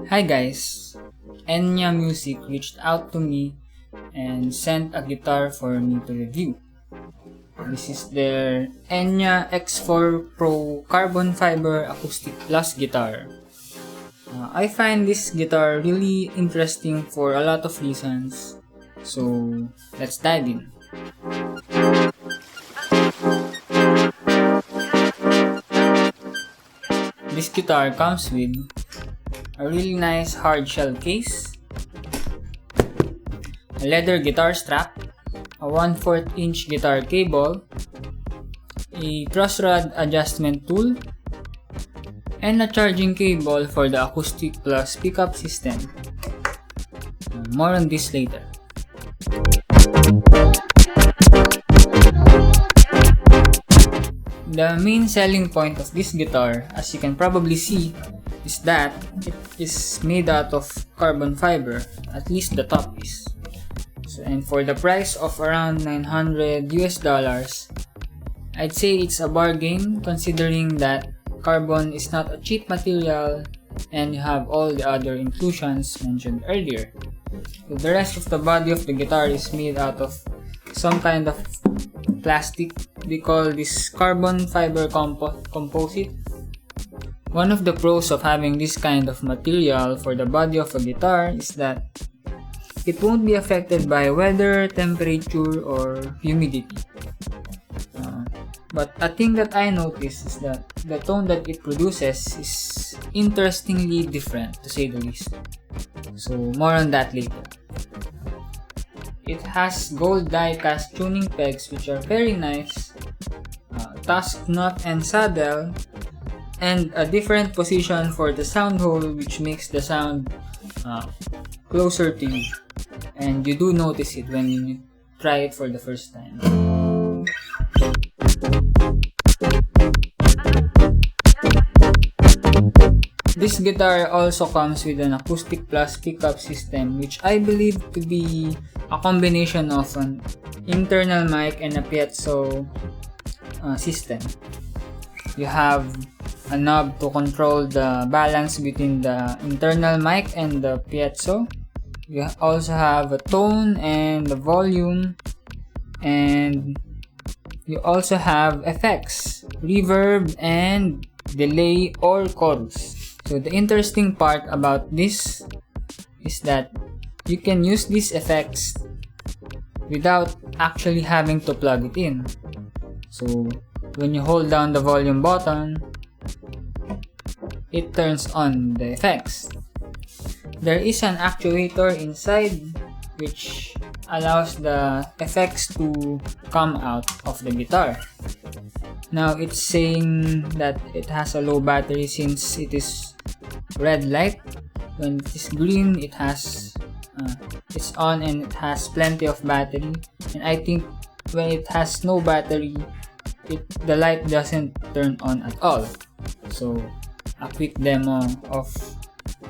Hi guys, ENYA Music reached out to me and sent a guitar for me to review. This is their ENYA X4 Pro carbon fiber Acousticplus guitar. I find this guitar really interesting for a lot of reasons, so let's dive in. This guitar comes with a really nice hard shell case, a leather guitar strap, a 1/4 inch guitar cable, a truss rod adjustment tool, and a charging cable for the Acousticplus pickup system. More on this later. The main selling point of this guitar, as you can probably see, is that it is made out of carbon fiber, at least the top is. And for the price of around $900 US, I'd say it's a bargain considering that carbon is not a cheap material and you have all the other inclusions mentioned earlier. So the rest of the body of the guitar is made out of some kind of plastic. They call this carbon fiber composite. One of the pros of having this kind of material for the body of a guitar is that it won't be affected by weather, temperature, or humidity. But a thing that I noticed is that the tone that it produces is interestingly different, to say the least. So more on that later. It has gold die-cast tuning pegs which are very nice, tusk nut and saddle, and a different position for the sound hole which makes the sound closer to you. And you do notice it when you try it for the first time. This guitar also comes with an Acousticplus pickup system, which I believe to be a combination of an internal mic and a piezo system. You have a knob to control the balance between the internal mic and the piezo. You also have a tone and the volume, and you also have effects, reverb, and delay or chorus. So the interesting part about this is that you can use these effects without actually having to plug it in. So when you hold down the volume button, it turns on the effects. There is an actuator inside which allows the effects to come out of the guitar. Now it's saying that it has a low battery since it is red light. When it is green, it has it's on and it has plenty of battery. And I think when it has no battery, the light doesn't turn on at all. So a quick demo of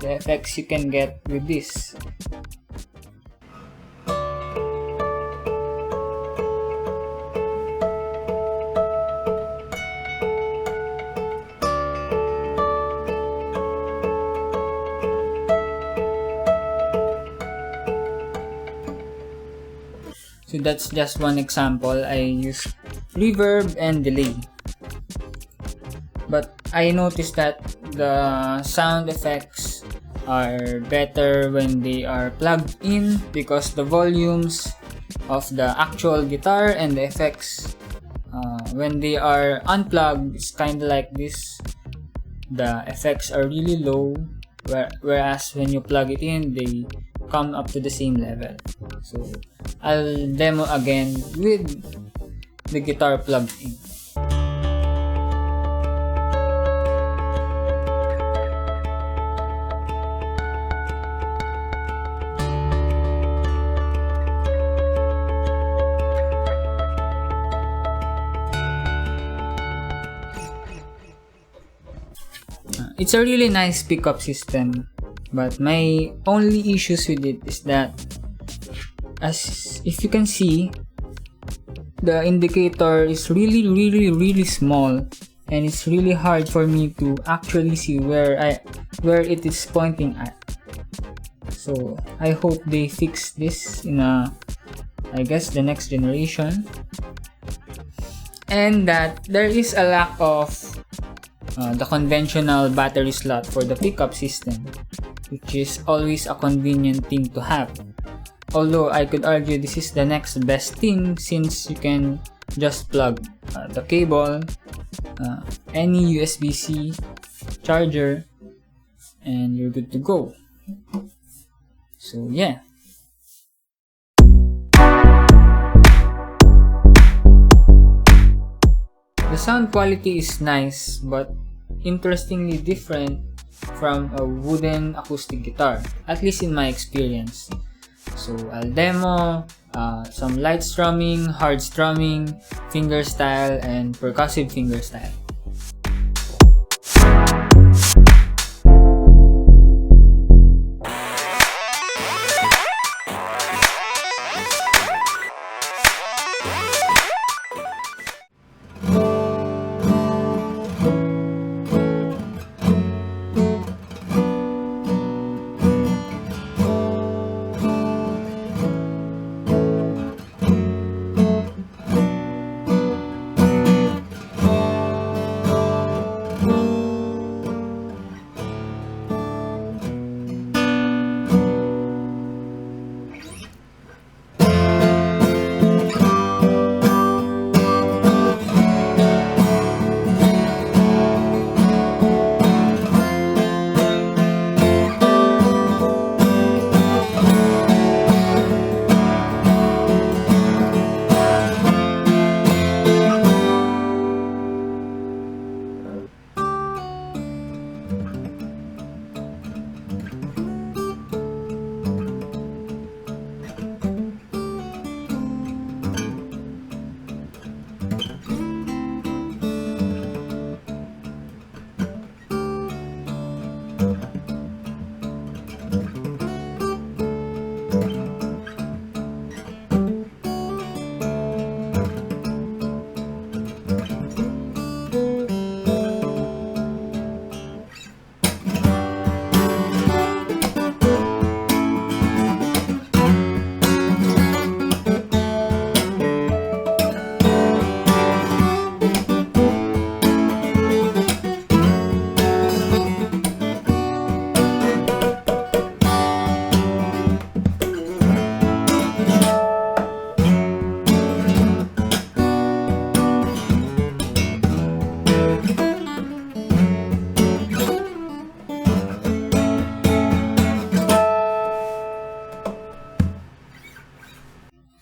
the effects you can get with this. So that's just one example. I used reverb and delay. But I noticed that the sound effects are better when they are plugged in because the volumes of the actual guitar and the effects when they are unplugged is kind of like this. The effects are really low, whereas when you plug it in, they come up to the same level. So I'll demo again with the guitar plugged in. It's a really nice pickup system, but my only issues with it is that, as if you can see, the indicator is really small and it's really hard for me to actually see where it is pointing at. So I hope they fix this in I guess the next generation, and that there is a lack of the conventional battery slot for the pickup system, which is always a convenient thing to have. Although I could argue this is the next best thing, since you can just plug the cable, any USB-C charger, and you're good to go. So yeah. The sound quality is nice, but interestingly different from a wooden acoustic guitar, at least in my experience. So I'll demo some light strumming, hard strumming, fingerstyle, and percussive fingerstyle.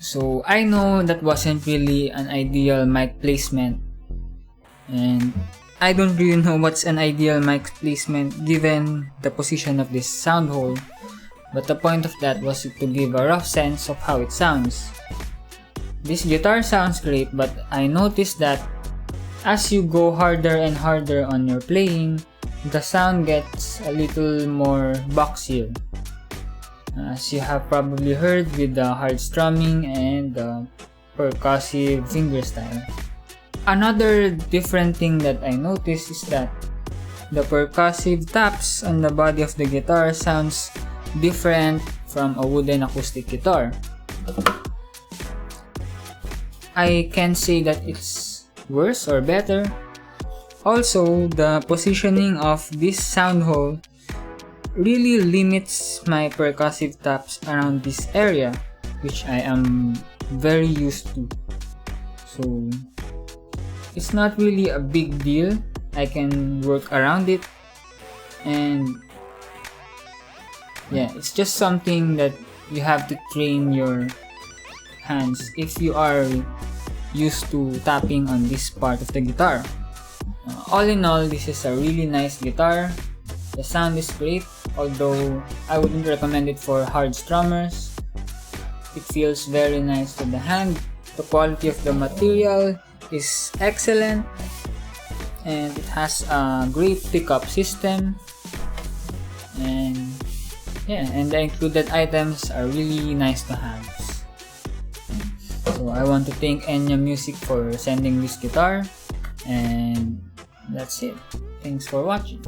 So I know that wasn't really an ideal mic placement, and I don't really know what's an ideal mic placement given the position of this sound hole, but the point of that was to give a rough sense of how it sounds. This guitar sounds great, but I noticed that as you go harder and harder on your playing, the sound gets a little more boxier, as you have probably heard with the hard strumming and the percussive fingerstyle. Another different thing that I noticed is that the percussive taps on the body of the guitar sounds different from a wooden acoustic guitar. I can't say that it's worse or better. Also, the positioning of this sound hole really limits my percussive taps around this area, which I am very used to. So it's not really a big deal. I can work around it, and yeah, it's just something that you have to train your hands if you are used to tapping on this part of the guitar. All in all, this is a really nice guitar. The sound is great, although I wouldn't recommend it for hard strummers. It feels very nice to the hand. The quality of the material is excellent, and it has a great pickup system, and yeah, and the included items are really nice to have. So I want to thank ENYA Music for sending this guitar, and that's it. Thanks for watching.